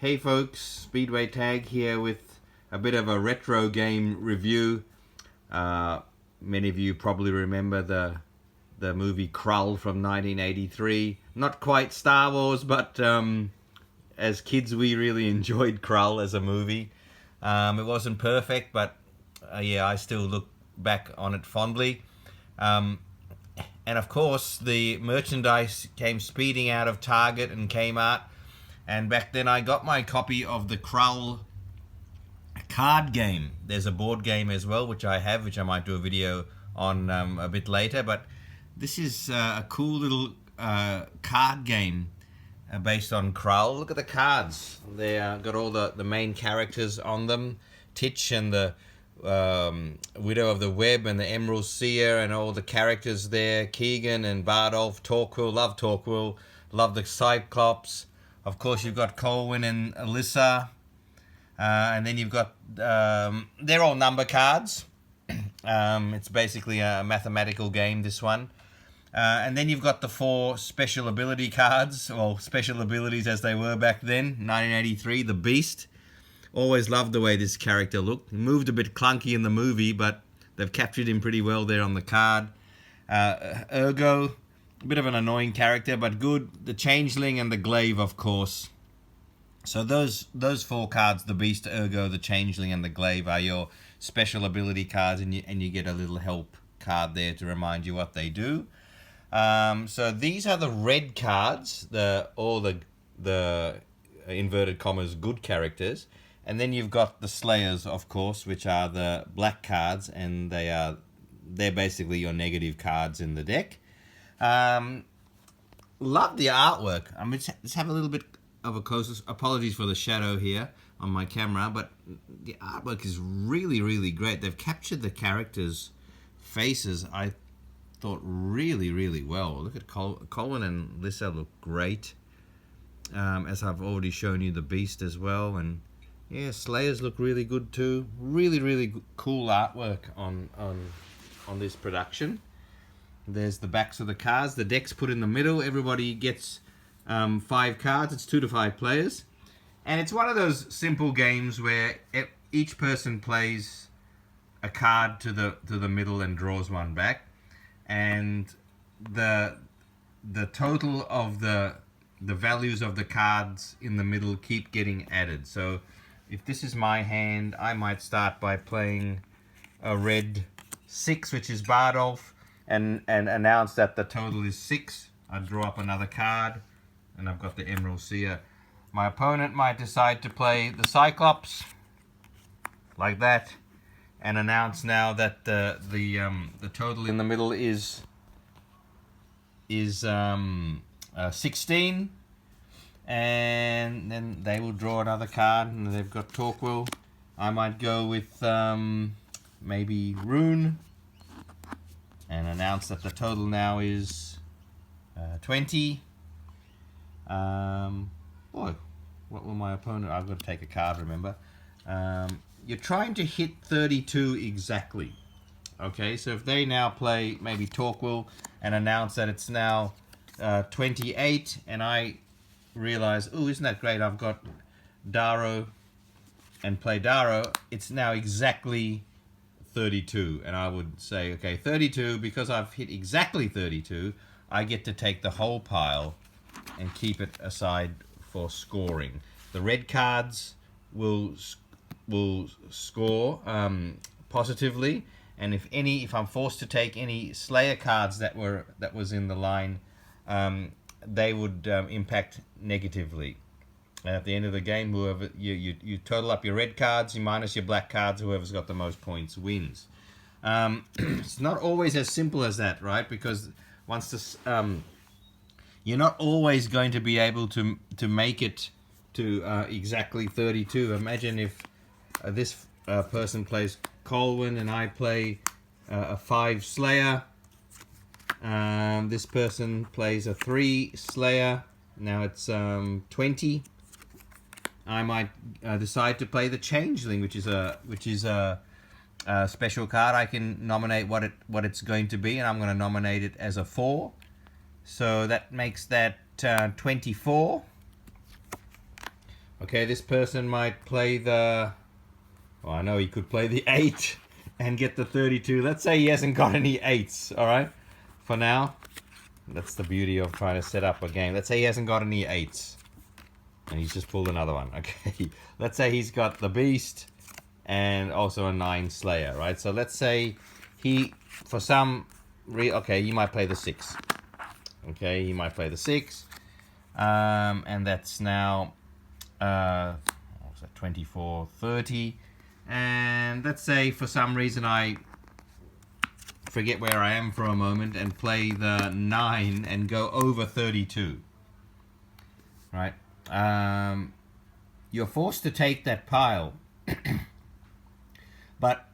Hey folks, Speedway Tag here with a bit of a retro game review. Many of you probably remember the movie Krull from 1983. Not quite Star Wars, but as kids we really enjoyed Krull as a movie. It wasn't perfect, but yeah, I still look back on it fondly. And of course, the merchandise came speeding out of Target and Kmart. And back then I got my copy of the Krull card game. There's a board game as well, which I have, which I might do a video on a bit later. But this is a cool little card game based on Krull. Look at the cards. They got all the main characters on them. Titch and the Widow of the Web and the Emerald Seer and all the characters there. Keegan and Bardolph, Torquil. Love Torquil. Love the Cyclops. Of course, you've got Colwyn and Alyssa, and then you've got, they're all number cards. It's basically a mathematical game, this one. And then you've got the 4 special ability cards, or special abilities as they were back then, 1983, the Beast. Always loved the way this character looked. Moved a bit clunky in the movie, but they've captured him pretty well there on the card. Ergo. A bit of an annoying character, but good. The Changeling and the Glaive, of course. So those 4 cards, the Beast, Ergo, the Changeling, and the Glaive, are your special ability cards, and you get a little help card there to remind you what they do. So these are the red cards, all the inverted commas good characters, and then you've got the Slayers, of course, which are the black cards, and they're basically your negative cards in the deck. Love the artwork. I mean, let's have a little bit of a closer. Apologies for the shadow here on my camera, but the artwork is really, really great. They've captured the characters' faces, I thought, really, really well. Look at Colin and Lisa look great. As I've already shown you, the Beast as well, and yeah, Slayers look really good too. Really, really cool artwork on this production. There's the backs of the cards. The deck's put in the middle. Everybody gets 5 cards. It's 2 to 5 players. And it's one of those simple games where each person plays a card to the middle and draws one back. And the total of the values of the cards in the middle keep getting added. So if this is my hand, I might start by playing a red 6, which is Bardolph. And announce that the total is 6. I draw up another card, and I've got the Emerald Seer. My opponent might decide to play the Cyclops, like that, and announce now that the total in the middle is 16, and then they will draw another card, and they've got Torquil. I might go with maybe Rune, and announce that the total now is 20. Boy, what will my opponent... I've got to take a card, remember. You're trying to hit 32 exactly. Okay, so if they now play maybe Torquil and announce that it's now 28, and I realize, oh, isn't that great? I've got Darrow and play Darrow. It's now exactly 32, and I would say, okay, 32, because I've hit exactly 32, I get to take the whole pile and keep it aside for scoring. The red cards will score positively, and if I'm forced to take any Slayer cards that was in the line, they would impact negatively. And at the end of the game, whoever you total up your red cards, you minus your black cards, whoever's got the most points wins. It's not always as simple as that, right? Because once this, you're not always going to be able to make it to exactly 32. Imagine if this person plays Colwyn and I play a 5 Slayer. This person plays a 3 Slayer. Now it's 20. I might decide to play the Changeling, which is a special card. I can nominate what it's going to be, and I'm going to nominate it as a 4. So that makes that 24. Okay, this person might play the... Well, I know he could play the 8 and get the 32. Let's say he hasn't got any 8s, alright? For now. That's the beauty of trying to set up a game. Let's say he hasn't got any 8s. And he's just pulled another one. Okay, let's say he's got the Beast and also a 9 Slayer, right? So let's say he, for some okay, he might play the 6. Okay, he might play the 6. And that's now, what was that, 24, 30. And let's say for some reason I forget where I am for a moment and play the 9 and go over 32. Right? You're forced to take that pile, but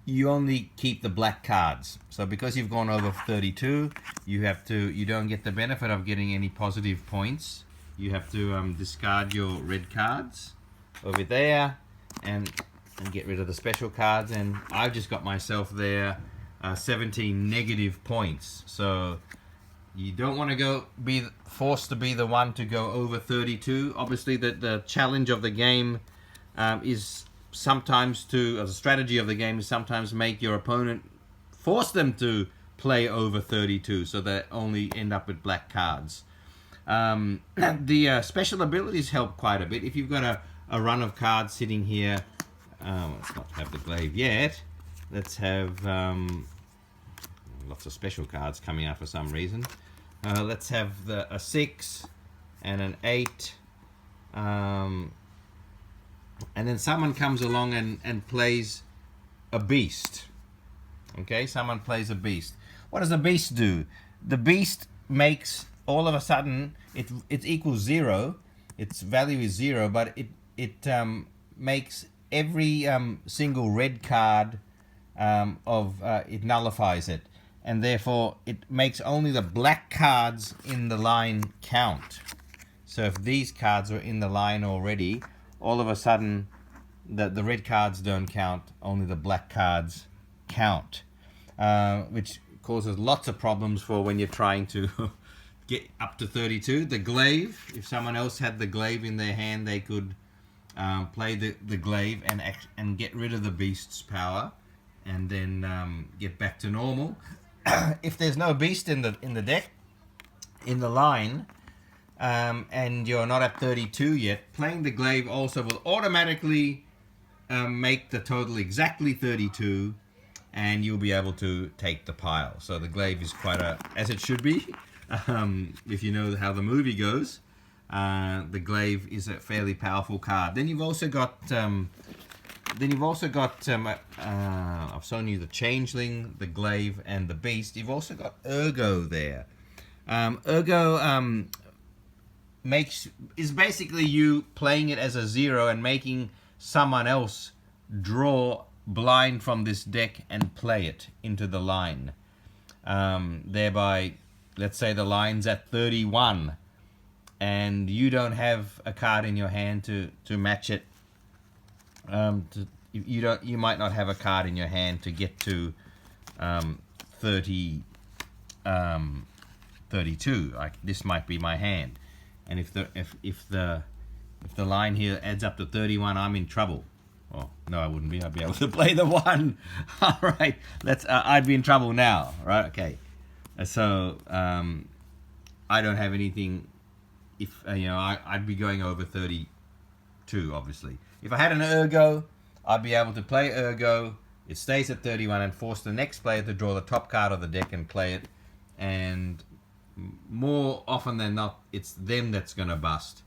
you only keep the black cards. So because you've gone over 32, you don't get the benefit of getting any positive points. You have to discard your red cards over there and get rid of the special cards. And I've just got myself there 17 negative points. So you don't want to be forced to be the one to go over 32. Obviously, the challenge of the game is sometimes the strategy of the game is sometimes make your opponent force them to play over 32, so they only end up with black cards. The special abilities help quite a bit. If you've got a run of cards sitting here, let's not have the glaive yet. Let's have lots of special cards coming out for some reason. Let's have a 6 and an 8. And then someone comes along and plays a beast. Okay, someone plays a beast. What does a beast do? The beast makes, all of a sudden, it equals 0. Its value is 0, but it makes every single red card it nullifies it. And therefore, it makes only the black cards in the line count. So if these cards are in the line already, all of a sudden, the red cards don't count, only the black cards count. Which causes lots of problems for when you're trying to get up to 32. The glaive, if someone else had the glaive in their hand, they could play the glaive and get rid of the beast's power, and then get back to normal. If there's no beast in the deck, in the line, and you're not at 32 yet, playing the glaive also will automatically make the total exactly 32, and you'll be able to take the pile. So the glaive is quite as it should be. If you know how the movie goes, the glaive is a fairly powerful card. Then you've also got I've shown you the changeling, the glaive, and the beast. You've also got Ergo there. Ergo is basically you playing it as a 0 and making someone else draw blind from this deck and play it into the line. Thereby, let's say the line's at 31 and you don't have a card in your hand to match it. You might not have a card in your hand to get to 32. This might be my hand, and if the line here adds up to 31, I'm in trouble. Oh no, I wouldn't be. I'd be able to play the 1. All right, I'd be in trouble now, right? Okay, so I don't have anything. If I'd be going over 32, obviously. If I had an Ergo, I'd be able to play Ergo. It stays at 31 and force the next player to draw the top card of the deck and play it. And more often than not, it's them that's going to bust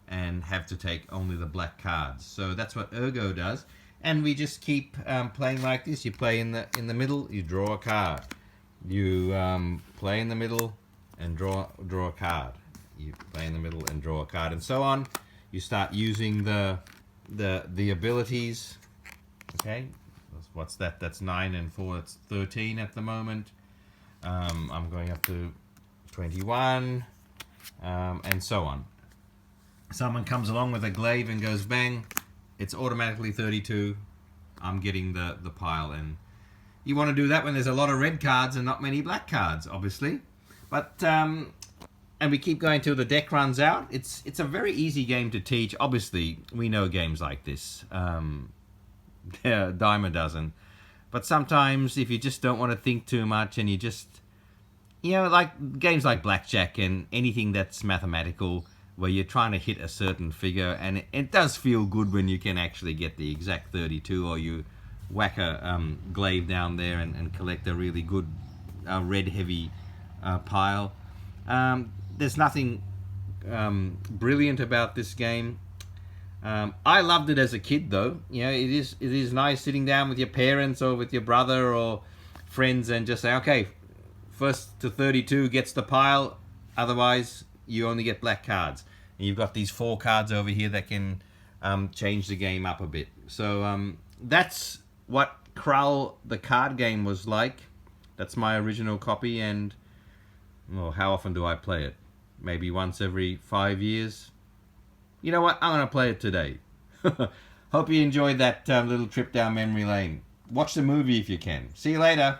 and have to take only the black cards. So that's what Ergo does. And we just keep playing like this. You play in the middle, you draw a card. You play in the middle and draw a card. You play in the middle and draw a card, and so on. You start using the abilities. Okay, what's that? That's 9 and 4. That's 13 at the moment. I'm going up to 21, and so on. Someone comes along with a glaive and goes bang. It's automatically 32. I'm getting the pile, and you want to do that when there's a lot of red cards and not many black cards, obviously. But and we keep going till the deck runs out. It's a very easy game to teach. Obviously, we know games like this. They're a dime a dozen. But sometimes, if you just don't want to think too much and you just, like games like blackjack and anything that's mathematical, where you're trying to hit a certain figure, and it does feel good when you can actually get the exact 32, or you whack a glaive down there and collect a really good red heavy pile. There's nothing brilliant about this game. I loved it as a kid, though. It is nice sitting down with your parents or with your brother or friends and just say, okay, first to 32 gets the pile, otherwise you only get black cards. And you've got these 4 cards over here that can change the game up a bit. So that's what Krull, the card game, was like. That's my original copy, and well, how often do I play it? Maybe once every 5 years. You know what? I'm going to play it today. Hope you enjoyed that little trip down memory lane. Watch the movie if you can. See you later.